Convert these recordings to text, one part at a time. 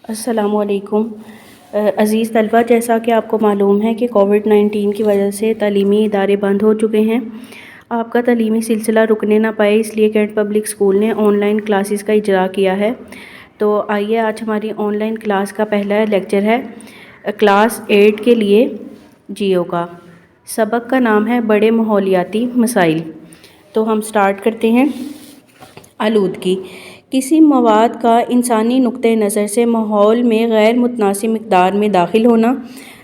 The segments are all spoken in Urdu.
السلام علیکم عزیز طلبہ، جیسا کہ آپ کو معلوم ہے کہ کووڈ-19 کی وجہ سے تعلیمی ادارے بند ہو چکے ہیں۔ آپ کا تعلیمی سلسلہ رکنے نہ پائے، اس لیے کینٹ پبلک اسکول نے آن لائن کلاسز کا اجرا کیا ہے۔ تو آئیے آج ہماری آن لائن کلاس کا پہلا لیکچر ہے کلاس 8 کے لیے جیو کا۔ سبق کا نام ہے بڑے ماحولیاتی مسائل۔ تو ہم سٹارٹ کرتے ہیں۔ آلودگی کسی مواد کا انسانی نقطہ نظر سے ماحول میں غیر متناسب مقدار میں داخل ہونا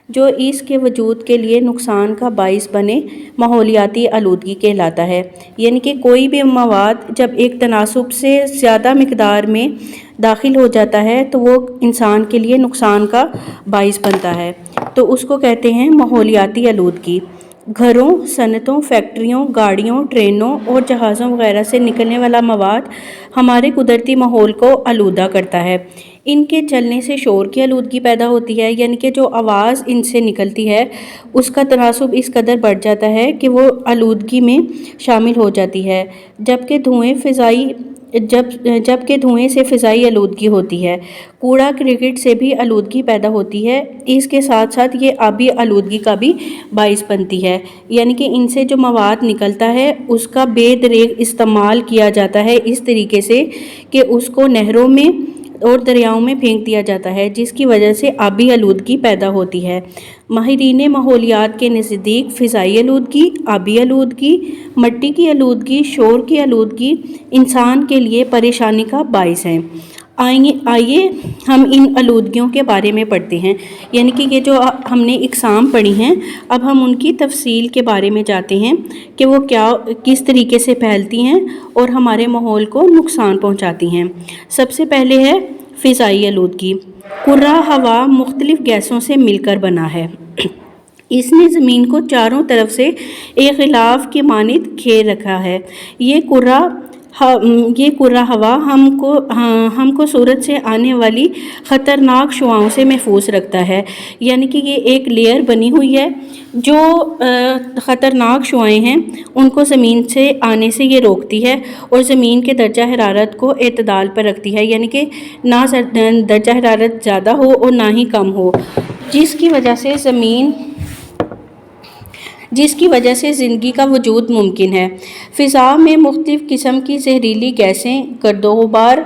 جو اس کے وجود کے لیے نقصان کا باعث بنے ماحولیاتی آلودگی کہلاتا ہے۔ یعنی کہ کوئی بھی مواد جب ایک تناسب سے زیادہ مقدار میں داخل ہو جاتا ہے تو وہ انسان کے لیے نقصان کا باعث بنتا ہے، تو اس کو کہتے ہیں ماحولیاتی آلودگی۔ گھروں، صنعتوں، فیکٹریوں، گاڑیوں، ٹرینوں اور جہازوں وغیرہ سے نکلنے والا مواد ہمارے قدرتی ماحول کو آلودہ کرتا ہے۔ ان کے چلنے سے شور کی آلودگی پیدا ہوتی ہے، یعنی کہ جو آواز ان سے نکلتی ہے اس کا تناسب اس قدر بڑھ جاتا ہے کہ وہ آلودگی میں شامل ہو جاتی ہے، جبکہ دھوئیں سے فضائی آلودگی ہوتی ہے۔ کوڑا کرکٹ سے بھی آلودگی پیدا ہوتی ہے، اس کے ساتھ ساتھ یہ آبی آلودگی کا بھی باعث بنتی ہے، یعنی کہ ان سے جو مواد نکلتا ہے اس کا بے دریغ استعمال کیا جاتا ہے اس طریقے سے کہ اس کو نہروں میں اور دریاؤں میں پھینک دیا جاتا ہے، جس کی وجہ سے آبی آلودگی پیدا ہوتی ہے۔ ماہرین ماحولیات کے نزدیک فضائی آلودگی، آبی آلودگی، مٹی کی آلودگی، شور کی آلودگی انسان کے لیے پریشانی کا باعث ہیں۔ آئیے ہم ان آلودگیوں کے بارے میں پڑھتے ہیں، یعنی کہ یہ جو ہم نے اقسام پڑھی ہیں اب ہم ان کی تفصیل کے بارے میں جاتے ہیں کہ وہ کس طریقے سے پھیلتی ہیں اور ہمارے ماحول کو نقصان پہنچاتی ہیں۔ سب سے پہلے ہے فضائی آلودگی۔ کرہ ہوا مختلف گیسوں سے مل کر بنا ہے۔ اس نے زمین کو چاروں طرف سے ایک غلاف کی مانند گھیر رکھا ہے۔ یہ کرہ ہوا ہم کو سورج سے آنے والی خطرناک شعاؤں سے محفوظ رکھتا ہے، یعنی کہ یہ ایک لیئر بنی ہوئی ہے جو خطرناک شعائیں ہیں ان کو زمین سے آنے سے یہ روکتی ہے اور زمین کے درجہ حرارت کو اعتدال پر رکھتی ہے، یعنی کہ نہ درجہ حرارت زیادہ ہو اور نہ ہی کم ہو، جس کی وجہ سے زندگی کا وجود ممکن ہے۔ فضا میں مختلف قسم کی زہریلی گیسیں، گرد و غبار،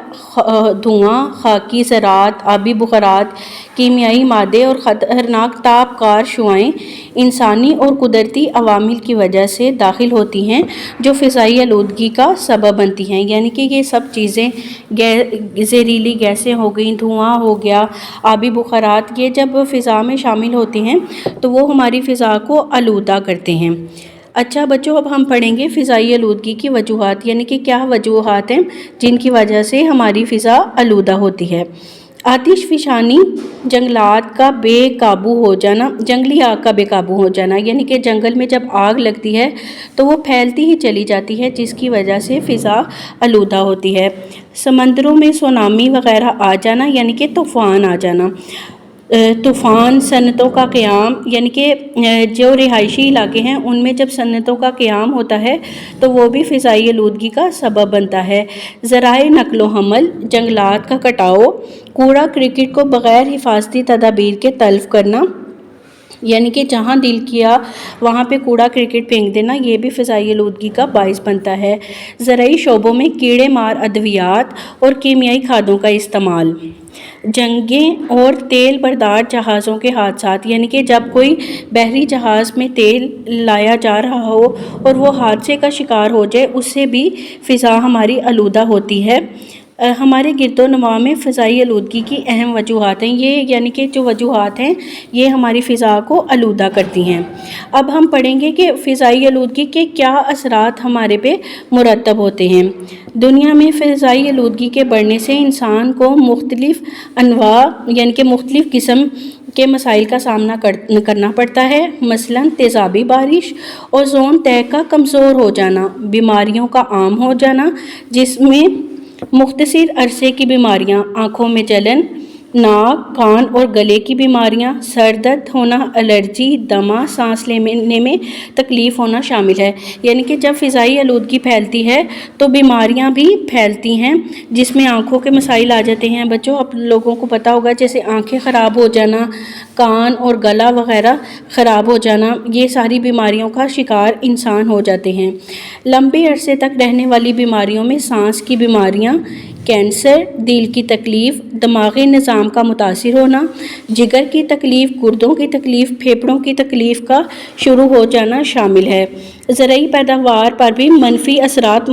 دھواں، خاکی ذرات، آبی بخارات، کیمیائی مادے اور خطرناک تابکار شعاعیں انسانی اور قدرتی عوامل کی وجہ سے داخل ہوتی ہیں جو فضائی آلودگی کا سبب بنتی ہیں۔ یعنی کہ یہ سب چیزیں زہریلی گیسیں ہو گئیں، دھواں ہو گیا، آبی بخارات، یہ جب فضا میں شامل ہوتے ہیں تو وہ ہماری فضا کو آلودہ کرتے ہیں۔ اچھا بچوں، اب ہم پڑھیں گے فضائی آلودگی کی وجوہات، یعنی کہ کیا وجوہات ہیں جن کی وجہ سے ہماری فضا آلودہ ہوتی ہے۔ آتش فشانی، جنگلی آگ کا بے قابو ہو جانا، یعنی کہ جنگل میں جب آگ لگتی ہے تو وہ پھیلتی ہی چلی جاتی ہے جس کی وجہ سے فضا آلودہ ہوتی ہے۔ سمندروں میں سونامی وغیرہ آ جانا، یعنی کہ طوفان آ جانا۔ طوفان، صنعتوں کا قیام، یعنی کہ جو رہائشی علاقے ہیں ان میں جب صنعتوں کا قیام ہوتا ہے تو وہ بھی فضائی آلودگی کا سبب بنتا ہے۔ ذرائع نقل و حمل، جنگلات کا کٹاؤ، کوڑا کرکٹ کو بغیر حفاظتی تدابیر کے تلف کرنا، یعنی کہ جہاں دل کیا وہاں پہ کوڑا کرکٹ پھینک دینا، یہ بھی فضائی آلودگی کا باعث بنتا ہے۔ زرعی شعبوں میں کیڑے مار ادویات اور کیمیائی کھادوں کا استعمال۔ جنگیں اور تیل بردار جہازوں کے حادثات، یعنی کہ جب کوئی بحری جہاز میں تیل لایا جا رہا ہو اور وہ حادثے کا شکار ہو جائے، اس سے بھی فضا ہماری آلودہ ہوتی ہے۔ ہمارے گرد و نواح میں فضائی آلودگی کی اہم وجوہات ہیں، یعنی کہ جو وجوہات ہیں یہ ہماری فضا کو آلودہ کرتی ہیں۔ اب ہم پڑھیں گے کہ فضائی آلودگی کے کیا اثرات ہمارے پہ مرتب ہوتے ہیں۔ دنیا میں فضائی آلودگی کے بڑھنے سے انسان کو مختلف انواع، یعنی کہ مختلف قسم کے مسائل کا سامنا کرنا پڑتا ہے، مثلاً تیزابی بارش، اوزون تہہ کا کمزور ہو جانا، بیماریوں کا عام ہو جانا جس میں مختصر عرصے کی بیماریاں، آنکھوں میں جلن، ناک، کان اور گلے کی بیماریاں، سر درد ہونا، الرجی، دمہ، سانس لینے میں تکلیف ہونا شامل ہے۔ یعنی کہ جب فضائی آلودگی پھیلتی ہے تو بیماریاں بھی پھیلتی ہیں، جس میں آنکھوں کے مسائل آ جاتے ہیں۔ بچوں، آپ لوگوں کو پتہ ہوگا جیسے آنکھیں خراب ہو جانا، کان اور گلا وغیرہ خراب ہو جانا، یہ ساری بیماریوں کا شکار انسان ہو جاتے ہیں۔ لمبے عرصے تک رہنے والی بیماریوں میں سانس کی بیماریاں، کینسر، دل کی تکلیف، دماغی نظام کا متاثر ہونا، جگر کی تکلیف، گردوں کی تکلیف، پھیپھڑوں کی تکلیف کا شروع ہو جانا شامل ہے۔ زرعی پیداوار پر بھی منفی اثرات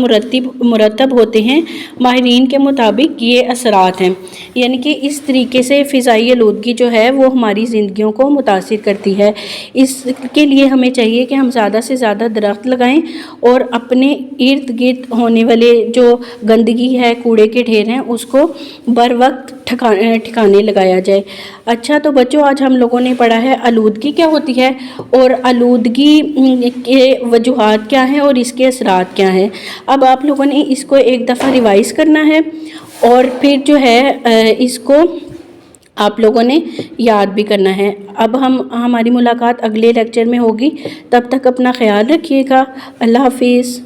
مرتب ہوتے ہیں۔ ماہرین کے مطابق یہ اثرات ہیں، یعنی کہ اس طریقے سے فضائی آلودگی جو ہے وہ ہماری زندگیوں کو متاثر کرتی ہے۔ اس کے لیے ہمیں چاہیے کہ ہم زیادہ سے زیادہ درخت لگائیں اور اپنے ارد گرد ہونے والے جو گندگی ہے، کوڑے کے ڈھیر ہیں، اس کو بر وقت ٹھکانے لگایا جائے۔ اچھا، تو بچوں آج ہم لوگوں نے پڑھا ہے آلودگی کیا ہوتی ہے اور آلودگی کے وجوہات کیا ہیں اور اس کے اثرات کیا ہیں۔ اب آپ لوگوں نے اس کو ایک دفعہ ریوائز کرنا ہے اور پھر جو ہے اس کو آپ لوگوں نے یاد بھی کرنا ہے۔ اب ہماری ملاقات اگلے لیکچر میں ہوگی، تب تک اپنا خیال رکھیے گا۔ اللہ حافظ۔